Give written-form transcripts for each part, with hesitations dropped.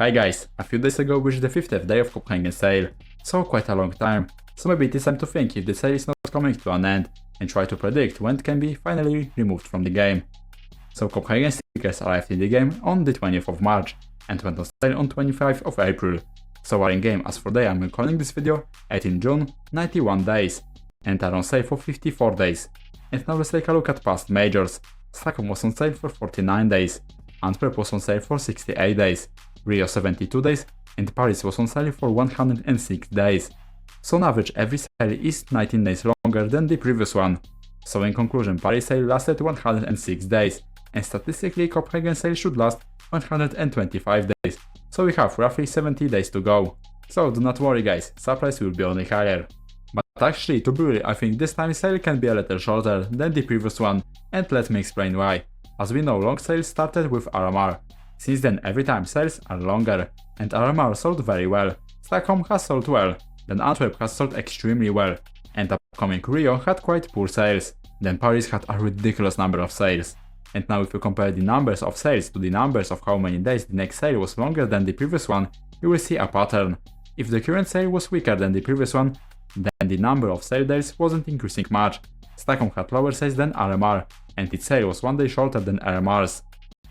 Hi guys, a few days ago reached the 50th day of Copenhagen Sale, so quite a long time, so maybe it is time to think if the sale is not coming to an end and try to predict when it can be finally removed from the game. So Copenhagen stickers arrived in the game on the 20th of March and went on sale on 25th of April. So are in game as for day I'm recording this video, 18 June, 91 days, and are on sale for 54 days. And now let's take a look at past majors. Stockholm was on sale for 49 days, Antwerp was on sale for 68 days, Rio 72 days, and Paris was on sale for 106 days. So on average every sale is 19 days longer than the previous one. So in conclusion, Paris sale lasted 106 days, and statistically Copenhagen sale should last 125 days, so we have roughly 70 days to go. So do not worry guys, supplies will be only higher. But actually, to be real, I think this time sale can be a little shorter than the previous one, and let me explain why. As we know, long sales started with RMR. Since then every time sales are longer, and RMR sold very well, Stockholm has sold well, then Antwerp has sold extremely well, and upcoming Rio had quite poor sales, then Paris had a ridiculous number of sales. And now if you compare the numbers of sales to the numbers of how many days the next sale was longer than the previous one, you will see a pattern. If the current sale was weaker than the previous one, then the number of sale days wasn't increasing much. Stockholm had lower sales than RMR, and its sale was one day shorter than RMR's.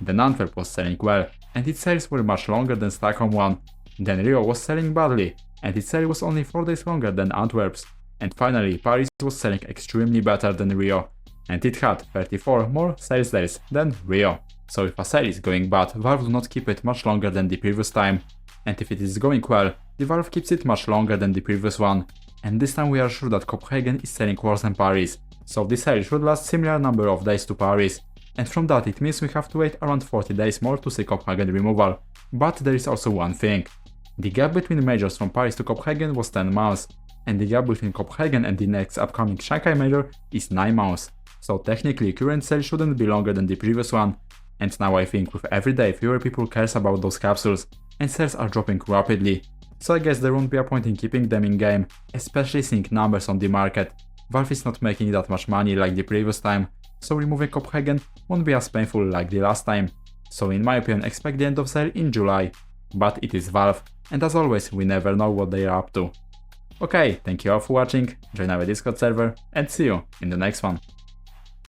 Then Antwerp was selling well, and its sales were much longer than Stockholm one. Then Rio was selling badly, and its sale was only 4 days longer than Antwerp's. And finally, Paris was selling extremely better than Rio, and it had 34 more sales days than Rio. So if a sale is going bad, Valve do not keep it much longer than the previous time, and if it is going well, the Valve keeps it much longer than the previous one. And this time we are sure that Copenhagen is selling worse than Paris, so the sale should last similar number of days to Paris. And from that it means we have to wait around 40 days more to see Copenhagen removal. But there is also one thing. The gap between majors from Paris to Copenhagen was 10 months, and the gap between Copenhagen and the next upcoming Shanghai major is 9 months. So technically current sale shouldn't be longer than the previous one. And now I think with every day fewer people cares about those capsules, and sales are dropping rapidly. So I guess there won't be a point in keeping them in game, especially seeing numbers on the market. Valve is not making that much money like the previous time, so removing Copenhagen won't be as painful like the last time. So in my opinion, expect the end of sale in July. But it is Valve, and as always we never know what they are up to. Okay, thank you all for watching, join our Discord server, and see you in the next one.